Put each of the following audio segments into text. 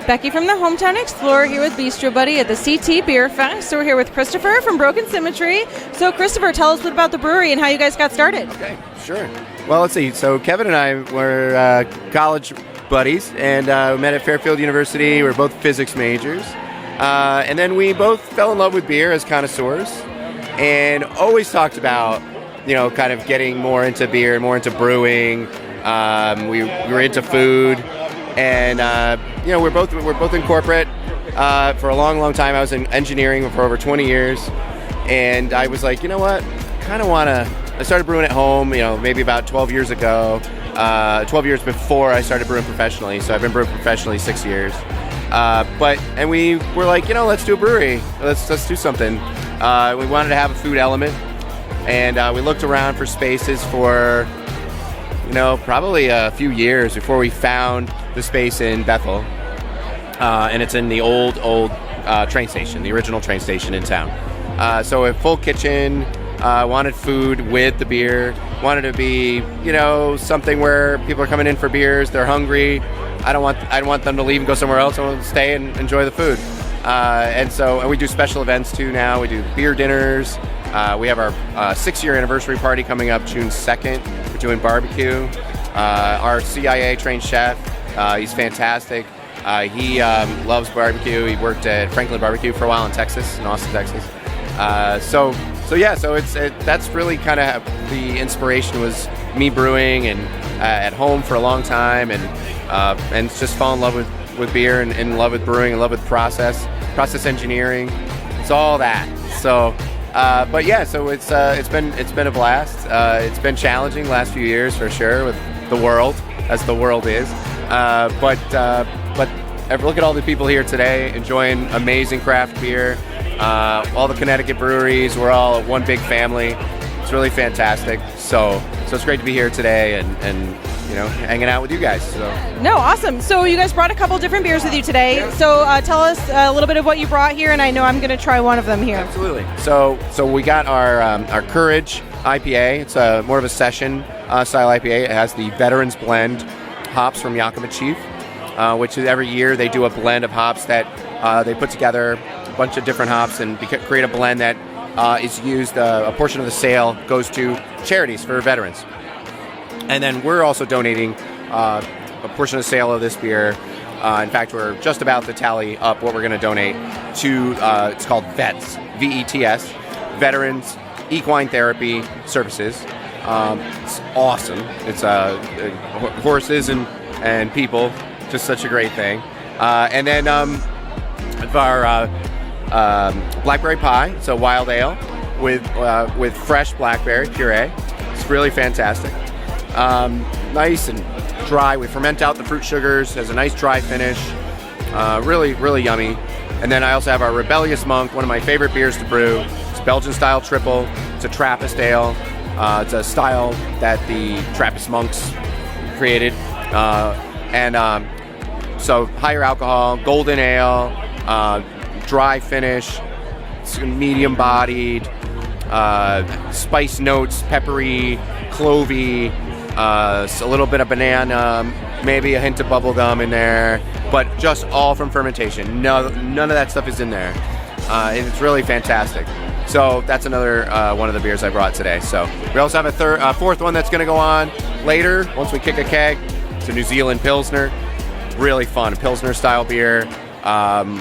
Becky from the Hometown Explorer here with Bistro Buddy at the CT Beer Fest. So we're here with Christopher from Broken Symmetry. So Christopher, tell us a bit about the brewery and how you guys got started. Okay, sure. Well, let's see. So Kevin and I were college buddies, and we met at Fairfield University. We were both physics majors. And then we both fell in love with beer as connoisseurs and always talked about, kind of getting more into beer, more into brewing. We were into food. And we're both in corporate for a long time. I was in engineering for over 20 years, and I was like, you know what? I started brewing at home, maybe about 12 years ago. 12 years before I started brewing professionally. So I've been brewing professionally 6 years. And we were like, let's do a brewery. Let's do something. We wanted to have a food element, and we looked around for spaces for probably a few years before we found the space in Bethel, and it's in the old train station, the original train station in town. So a full kitchen, wanted food with the beer, wanted to be, something where people are coming in for beers, they're hungry. I don't want them to leave and go somewhere else. I want them to stay and enjoy the food. And we do special events too now. We do beer dinners. We have our 6-year anniversary party coming up June 2nd. We're doing barbecue. Our CIA trained chef, he's fantastic. He loves barbecue. He worked at Franklin Barbecue for a while in Austin, Texas. So that's really kind of the inspiration, was me brewing and at home for a long time, and just fall in love with beer and in love with brewing, in love with process engineering. It's all that. So. So it's been a blast. It's been challenging the last few years for sure with the world, as the world is. But look at all the people here today enjoying amazing craft beer. All the Connecticut breweries, we're all one big family. It's really fantastic. So it's great to be here today and hanging out with you guys. So. No, awesome. So you guys brought a couple different beers with you today. Yeah. So tell us a little bit of what you brought here, and I know I'm going to try one of them here. Absolutely. So we got our Courage IPA. It's more of a session style IPA. It has the Veterans Blend hops from Yakima Chief, which is every year they do a blend of hops that they put together a bunch of different hops and create a blend that is used. A portion of the sale goes to charities for veterans. And then we're also donating a portion of the sale of this beer. In fact, we're just about to tally up what we're going to donate to, it's called VETS, VETS, Veterans Equine Therapy Services. It's awesome. It's horses and people, just such a great thing. And then our Blackberry Pie, it's a wild ale with fresh blackberry puree. It's really fantastic. Nice and dry. We ferment out the fruit sugars, has a nice dry finish. Really, really yummy. And then I also have our Rebellious Monk, one of my favorite beers to brew. It's Belgian-style triple. It's a Trappist ale. It's a style that the Trappist monks created. So higher alcohol, golden ale, dry finish, it's medium-bodied, spice notes, peppery, clovey, a little bit of banana, maybe a hint of bubble gum in there, but just all from fermentation. None of that stuff is in there. And it's really fantastic. So that's another one of the beers I brought today. So we also have a fourth one that's going to go on later once we kick a keg. It's a New Zealand Pilsner. Really fun Pilsner style beer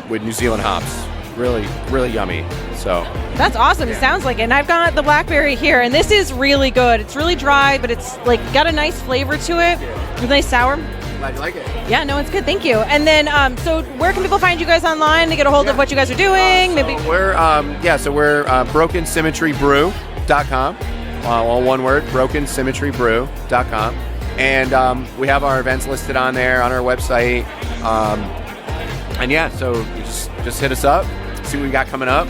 with New Zealand hops. Really, really yummy. So that's awesome. Yeah. It sounds like it. And I've got the blackberry here, and this is really good. It's really dry, but it's got a nice flavor to it. It's nice sour. Glad you like it. Yeah, no, it's good. Thank you. And then, so where can people find you guys online to get a hold of what you guys are doing? We're brokensymmetrybrew.com. All one word, brokensymmetrybrew.com. And we have our events listed on there on our website. So you just hit us up, see what we got coming up.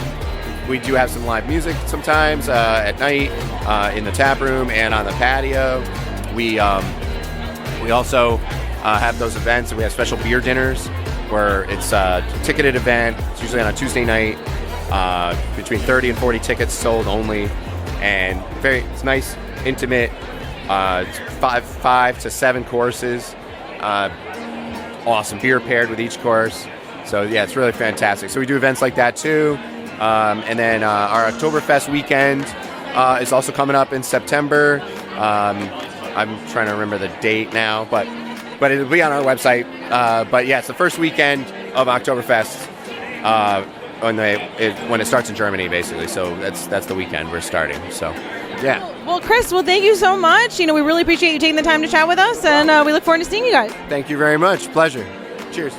We do have some live music sometimes at night in the tap room and on the patio. We also have those events, and we have special beer dinners where it's a ticketed event. It's usually on a Tuesday night, between 30 and 40 tickets sold only, and it's nice, intimate. It's 5 to 7 courses. awesome beer paired with each course. So yeah, it's really fantastic. So we do events like that too. And then our Oktoberfest weekend is also coming up in September. I'm trying to remember the date now, but it'll be on our website. But yeah, it's the first weekend of Oktoberfest when it starts in Germany, basically. So that's the weekend we're starting. So yeah. Well, Chris, thank you so much. We really appreciate you taking the time to chat with us, and we look forward to seeing you guys. Thank you very much. Pleasure. Cheers.